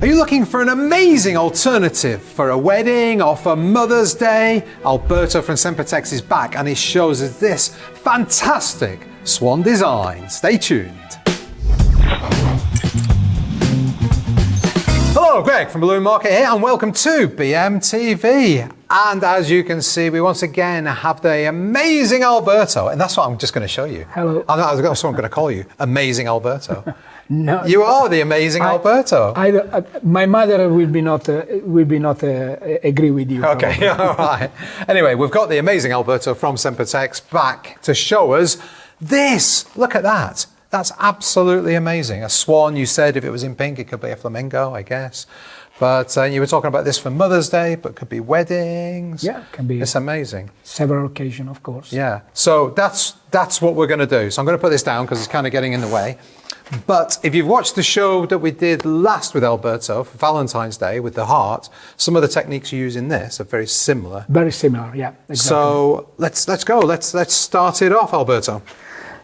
Are you looking for an amazing alternative for a wedding or for Mother's Day? Alberto from Sempertex is back and he shows us this fantastic swan design. Stay tuned. Hello, Greg from Balloon Market here and welcome to BMTV. And as you can see, we once again have the amazing Alberto, and that's what I'm just going to show you. Hello. That's what I'm going to call you, Amazing Alberto. No, you are the amazing Alberto. My mother will not agree with you. Okay, probably. all right. Anyway, we've got the amazing Alberto from Sempertex back to show us this. Look at that. That's absolutely amazing. A swan, you said if it was in pink, it could be a flamingo, I guess. But you were talking about this for Mother's Day, but could be weddings. Yeah, can be. It's amazing. Several occasions, of course. Yeah. So that's what we're going to do. So I'm going to put this down because it's kind of getting in the way. But if you've watched the show that we did last with Alberto for Valentine's Day with the heart, some of the techniques you use in this are very similar. Very similar, yeah. Exactly. So let's go. Let's start it off, Alberto.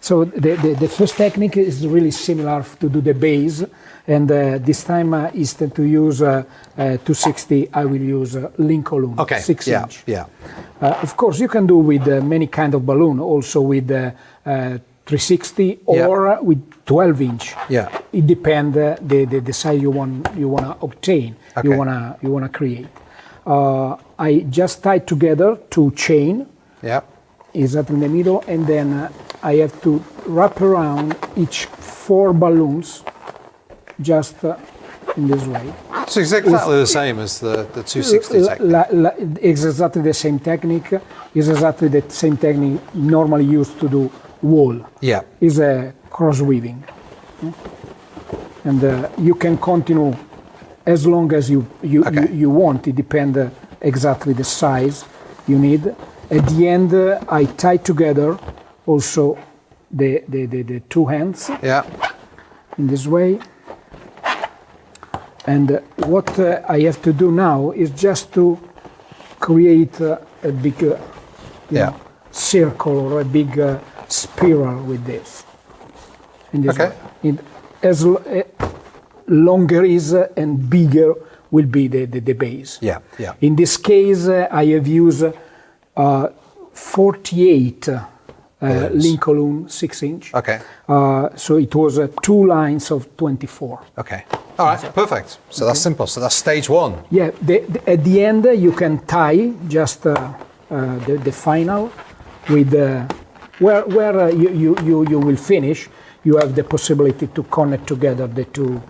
So the first technique is really similar to do the base, and this time instead to use 260, I will use Link-O-Loons, Okay. 6 inch. Yeah. Of course, you can do with many kind of balloon, also with 360 or with 12 inch. Yeah. It depends the size you wanna obtain. Okay. You wanna create. I just tie together 2 chain. Yeah. Exactly in the middle, and then I have to wrap around each 4 balloons just in this way. So it's exactly the same as the 260 technique. It's exactly the same technique. It's exactly the same technique normally used to do wool. Yeah. It's a cross weaving, and you can continue as long as you want. It depends exactly the size you need. At the end, I tie together also the 2 hands. Yeah. In this way. And what I have to do now is just to create a big circle or a big spiral with this. In this way. As longer is and bigger will be the base. Yeah. Yeah. In this case, I have used 48 Link-O-Loon 6 inch. Okay. So it was 2 lines of 24. Okay. All right. Perfect. So that's simple. So that's stage 1. Yeah. At the end, you can tie just the final with where you will finish. You have the possibility to connect together the 2.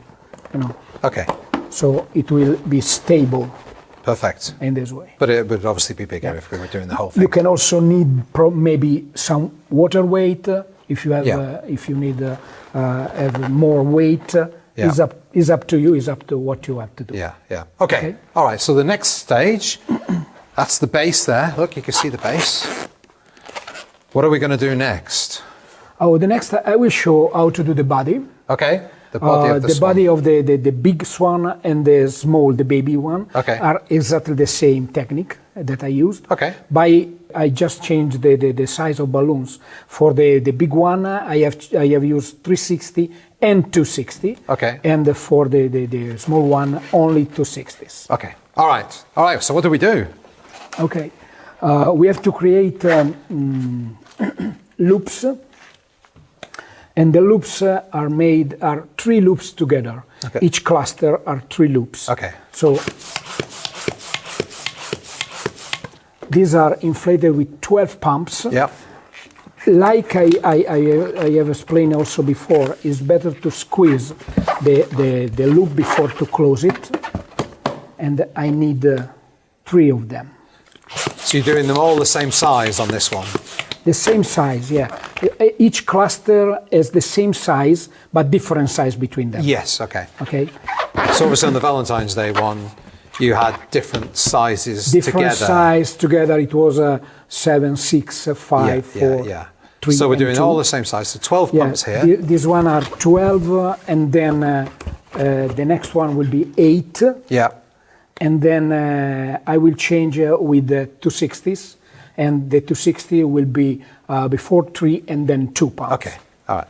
Okay. So it will be stable. Perfect. In this way. But it would obviously be bigger if we were doing the whole thing. You can also need maybe some water weight if you have if you need have more weight. Is up to you. Is up to what you have to do. Yeah. Yeah. Okay. All right. So the next stage, that's the base there. Look, you can see the base. What are we going to do next? Oh, the next I will show how to do the body. Okay. The body of the swan. Body of the big swan and the small, the baby one, are exactly the same technique that I used. Okay. I just changed the size of balloons. For the big one, I have used 360 and 260. Okay. And for the small one, only 260s. Okay. All right. All right. So what do we do? Okay. We have to create loops. And the loops are 3 loops together. Okay. Each cluster are 3 loops. Okay. So these are inflated with 12 pumps. Yeah. Like I have explained also before, it's better to squeeze the loop before to close it. And I need 3 of them. So you're doing them all the same size on this one? The same size, yeah. Each cluster is the same size, but different size between them. Yes, okay. Okay. So obviously on the Valentine's Day one, you had different sizes different size together. It was 7, 6, 5, 4, 3. So we're doing 2. all the same size. So 12 pumps here. This one are 12, and then the next one will be 8. Yeah. And then I will change with the 260s. And the 260 will be before 3 and then 2 pumps. Okay, all right.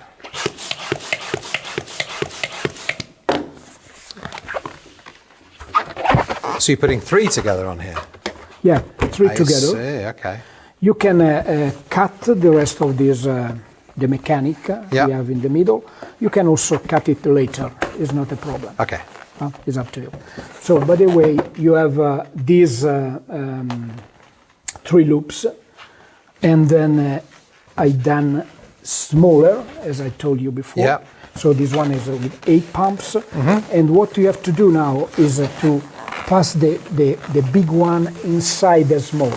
So you're putting 3 together on here? Yeah, 3 I together. see, okay. You can cut the rest of this, the mechanic we have in the middle. You can also cut it later. It's not a problem. Okay. It's up to you. So, by the way, you have these 3 loops, and then I done smaller, as I told you before. Yeah. So this one is with 8 pumps, and what you have to do now is to pass the big one inside the small.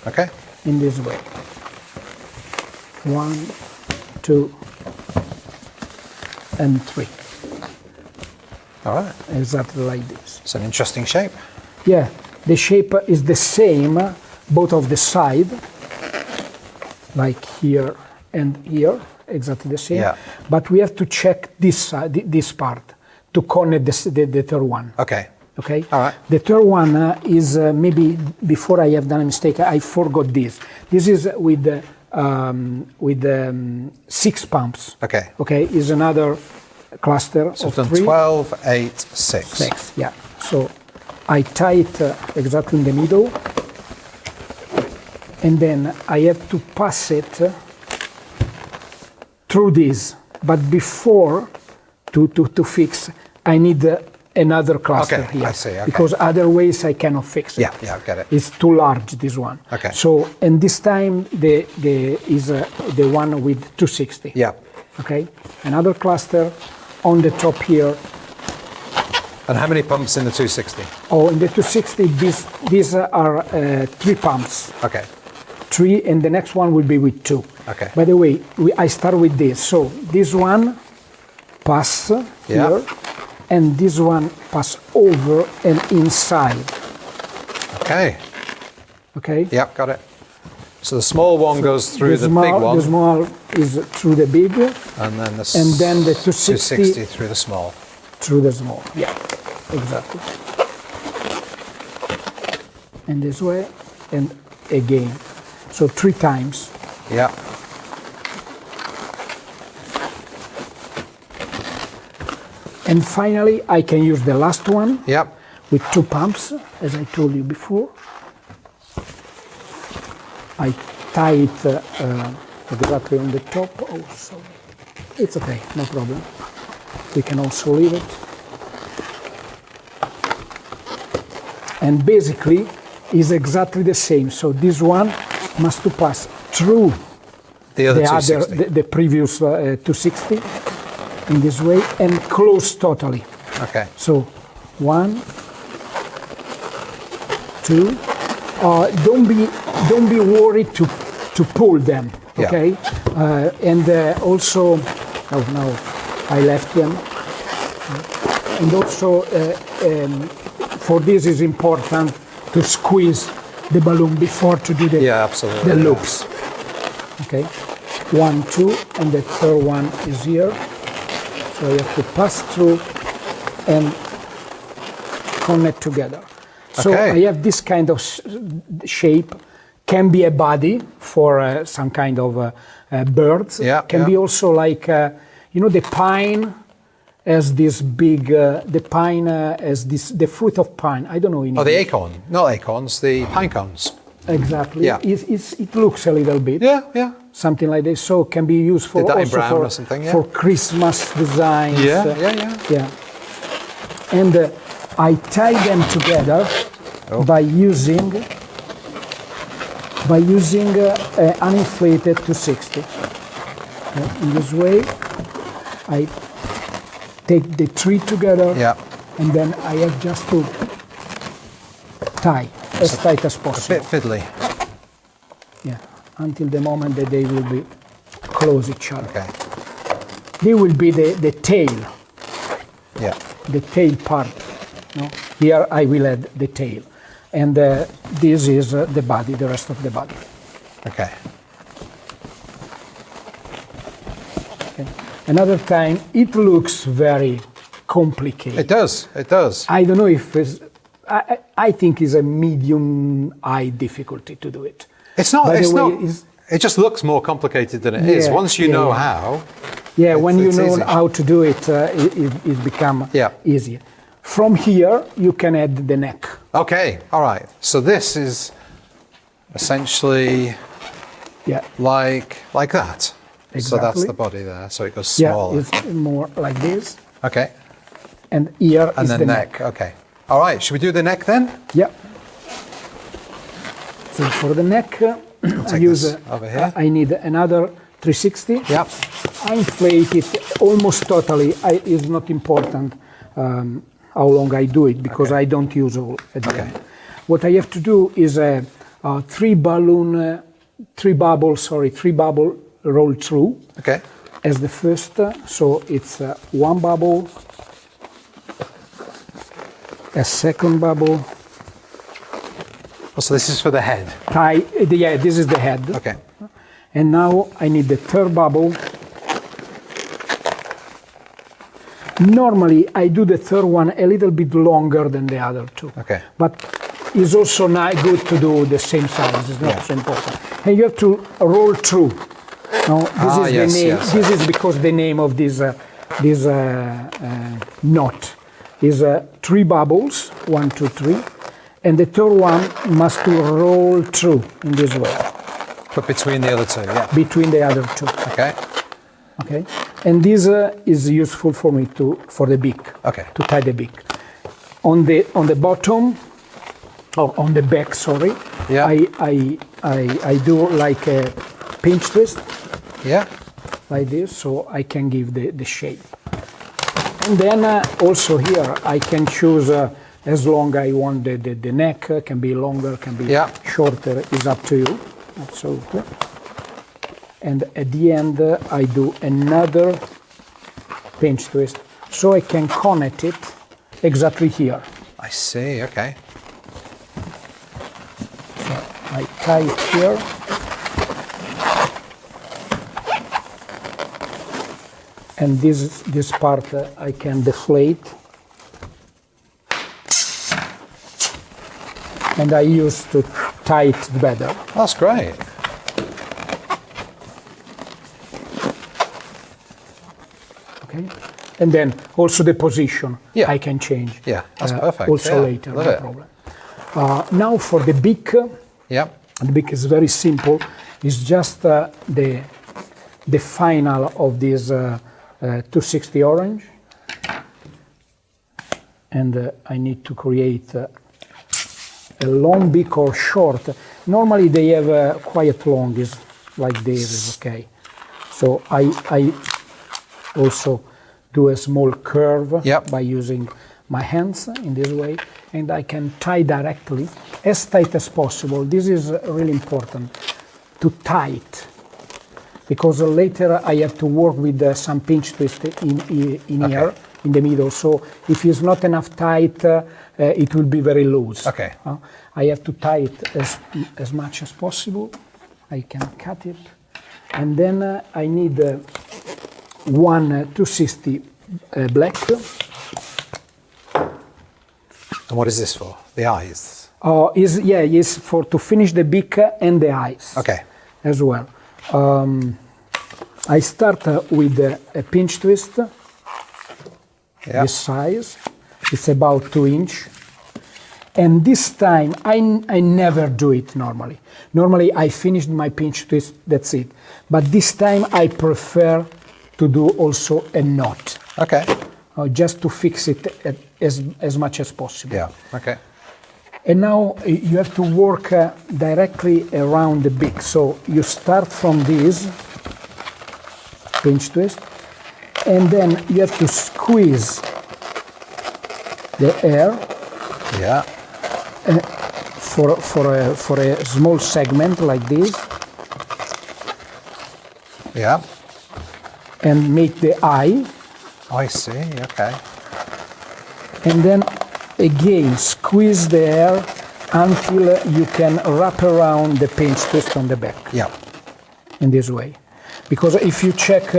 Okay. In this way. 1, 2, and 3. All right. Exactly like this. It's an interesting shape. Yeah, the shape is the same, both of the side, like here and here, exactly the same. Yeah. But we have to check this side, this part, to connect the third one. Okay. Okay. All right. The third one is maybe before I have done a mistake. I forgot this. This is with 6 pumps. Okay. Okay. Is another cluster So of we've done 3. 12, 8, 6. 6. Yeah. So I tie it exactly in the middle, and then I have to pass it through this. But before to fix, I need another cluster here. I see, okay. Because otherwise I cannot fix it. Yeah, I get it. It's too large, this one. Okay. So, and this time the is the one with 260. Yeah. Okay. Another cluster on the top here. And how many pumps in the 260? Oh, in the 260, these are 3 pumps. Okay. 3, and the next one will be with 2. Okay. By the way, I start with this. So this one pass here, and this one pass over and inside. Okay. Okay. Yep, got it. So the small one goes through the big one. The small is through the big, And then the, and then the 260 through the small. through the small. Yeah, exactly. And this way, and again. So 3 times. Yeah. And finally, I can use the last one Yep. with 2 pumps, as I told you before. I tie it exactly on the top also. It's okay, no problem. We can also leave it. And basically, is exactly the same. So this one must to pass through The other 260. the previous 260 in this way and close totally. Okay. So 1, 2. Don't be worried to pull them. Yeah. Okay. And also, oh no, I left them. And also, for this is important to squeeze the balloon before to do absolutely. the loops. Okay. 1, 2, and the third one is here. So you have to pass through and connect together. So Okay. I have this kind of shape. Can be a body for some kind of birds. Can be also like, the pine has this big, the pine has this, the fruit of pine. I don't know in Oh, the English. acorn. Not acorns, the pine cones. Exactly. Yeah. It looks a little bit. Yeah. Something like this. So can be used for Did that in also brown for, or something, yeah? for Christmas designs. Yeah. And I tie them together by using an inflated 260. In this way, I take the 3 together, and then I have just to tie as tight as A possible. bit fiddly. Yeah, until the moment that they will be close each other. Okay. They will be the tail, Yeah. the tail part. No? Here I will add the tail. And this is the body, the rest of the body. Okay. Okay. Another time, it looks very complicated. It does. It does. I don't know if it's, I think it's a medium high difficulty to do it. It's not. By the It's way, not. It just looks more complicated than it is. Once you know how. Yeah, when you know easy. how to do it, it become Yeah. easier. From here, you can add the neck. Okay, all right. So this is essentially Yeah. like that. So that's Exactly. the body there. So it goes Yeah, smaller. it's more like this. Okay. And here And is then the neck. Okay. All right. Should we do the neck then? Yeah. So for the neck, I take use. this over here. I need another 360. Yep. I inflate it almost totally. It's not important how long I do it because I don't use all at the end. What I have to do is a three bubble roll through. Okay. As the first, so it's one bubble, a second bubble. Oh, so this is for the head. Yeah, this is the head. Okay. And now I need the third bubble. Normally I do the third one a little bit longer than the other two. Okay. But it's also not good to do the same size. It's not so important. And you have to roll through. Now, this is yes, the name. yes, This is because the name of this knot is three bubbles, 1, 2, 3, and the third one must roll through in this way Put between the other two. Yeah. between the other two. Okay. Okay, and this is useful for me for the beak. Okay. To tie the beak. On the bottom, or on the back, sorry. Yeah. I do like a pinch twist. Yeah. Like this, so I can give the shape. And then also here I can choose as long I want the neck, can be longer, can be shorter, is up to you, absolutely. And at the end I do another pinch twist, so I can connect it exactly here. I see. Okay. So I tie it here. And this part I can deflate, and I use to tie it better. That's great. Okay, and then also the position I can change. Yeah, that's perfect. Also later, Love no it. problem. Now for the beak. Yep. The beak is very simple. It's just the final of this 260 orange, and I need to create a long beak or short. Normally they have quite long, is like this is okay. So I also do a small curve by using my hands in this way, and I can tie directly as tight as possible. This is really important, to tie it, because later I have to work with some pinch twist in here, in the middle. So if it's not enough tight, it will be very loose. Okay. I have to tie it as much as possible. I can cut it. And then I need one 260 black. And what is this for? The eyes? Is for to finish the beak and the eyes. Okay. As well. I start with a pinch twist, this size, it's about 2 inch. And this time, I never do it normally. Normally I finished my pinch twist, that's it. But this time I prefer to do also a knot. Okay. Just to fix it as much as possible. Yeah, okay. And now you have to work directly around the beak. So you start from this pinch twist, and then you have to squeeze the air for a small segment like this. Yeah. And make the eye. I see, okay. And then again squeeze the air until you can wrap around the pinch twist on the back. Yeah. In this way, because if you check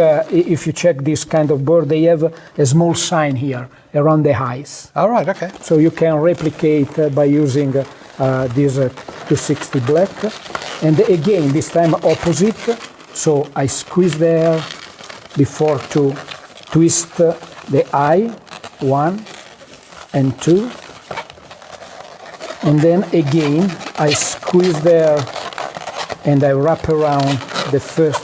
this kind of bird, they have a small sign here around the eyes. All right, okay. So you can replicate by using this 260 black, and again this time opposite. So I squeeze the air before to twist the eye, 1 and 2, And then again, I squeeze there and I wrap around the first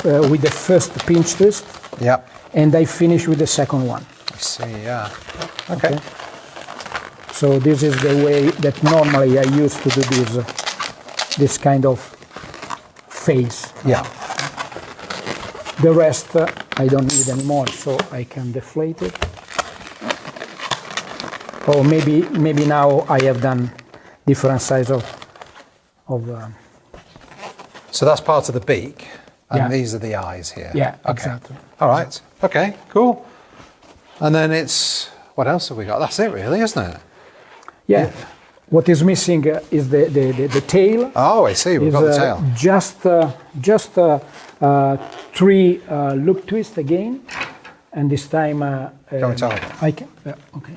with the first pinch twist. Yeah. And I finish with the second one. I see, yeah. Okay. So this is the way that normally I used to do this kind of face. Yeah. The rest I don't need anymore, so I can deflate it. Or maybe now I have done different size of So that's part of the beak, and Yeah. these are the eyes here. Yeah, Okay. exactly. All right. Okay, cool. And then it's, what else have we got? That's it really, isn't it? Yeah. What is missing is the tail. Oh, I see. We've got the tail. Just 3 loop twist again, and this time Can we tell them? I can. Yeah, okay.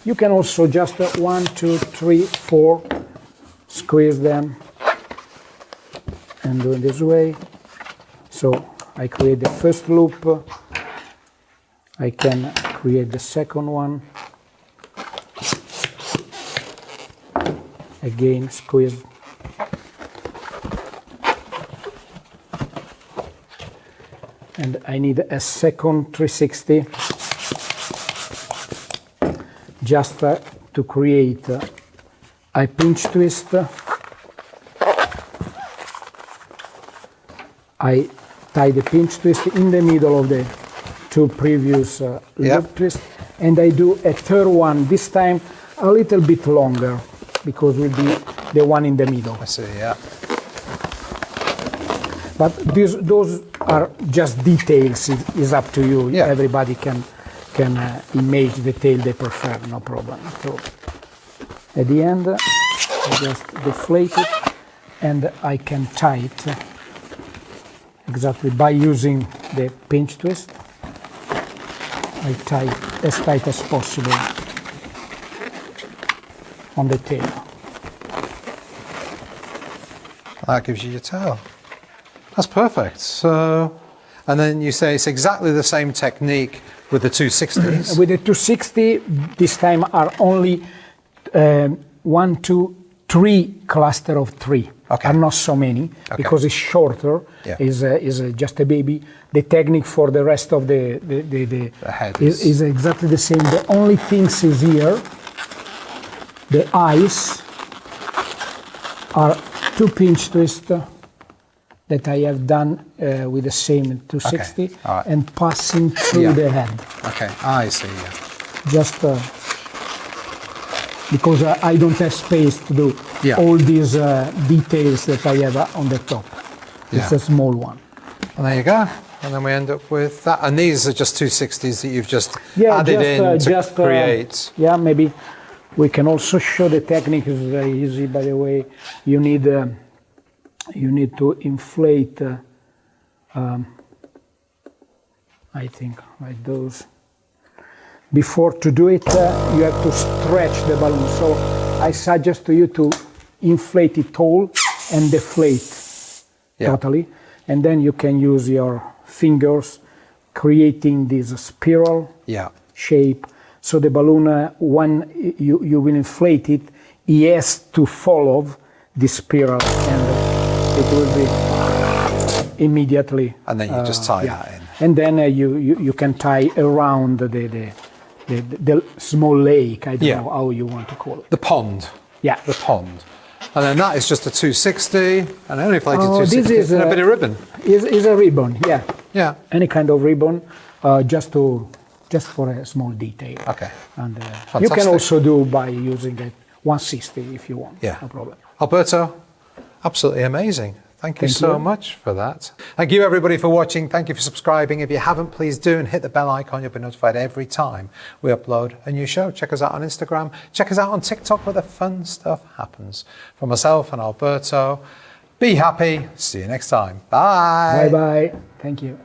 You can also just 1, 2, 3, 4 squeeze them and do it this way. So I create the first loop. I can create the second one. Again, squeeze. And I need a second 360 just to create a pinch twist. I tie the pinch twist in the middle of the 2 previous loop twists, and I do a third one, this time a little bit longer, because will be the one in the middle. I see, yeah. But those are just details. It's up to you. Yeah. Everybody can image the tail they prefer, no problem. So at the end, I just deflate it, and I can tie it exactly by using the pinch twist. I tie it as tight as possible on the tail. That gives you your tail. That's perfect. So, and then you say it's exactly the same technique with the 260s. With the 260, this time are only 1, 2, 3 cluster of 3. Okay. Are not so many, because it's shorter. Yeah. Is just a baby. The technique for the rest of the head is exactly the same. The only things is here. The eyes are 2 pinch twists that I have done with the same 260, Okay. All right. and passing through the head. Okay, I see. Yeah. Just because I don't have space to do Yeah. all these details that I have on the top. It's Yeah. a small one. And there you go. And then we end up with that. And these are just 260s that you've just Yeah, added in to just, create. Yeah, maybe we can also show the technique. It's very easy, by the way. You need to inflate. I think like those. Before to do it, you have to stretch the balloon. So I suggest to you to inflate it all and deflate totally, and then you can use your fingers creating this spiral shape. So the balloon, when you will inflate it, it has to follow the spiral, and it will be immediately. And then you just tie that in. And then you can tie around the small lake. I don't know how you want to call it. The pond. Yeah. The pond. And then that is just a 260, and an inflated 260, this is and a bit of ribbon. Is a ribbon, yeah. Yeah. Any kind of ribbon, just for a small detail. Okay. And you Fantastic. can also do by using a 160 if you want. Yeah. No problem. Alberto, absolutely amazing. Thank you so much for that. Thank you everybody for watching. Thank you for subscribing. If you haven't, please do, and hit the bell icon. You'll be notified every time we upload a new show. Check us out on Instagram. Check us out on TikTok, where the fun stuff happens. From myself and Alberto, be happy. See you next time. Bye. Bye-bye. Thank you.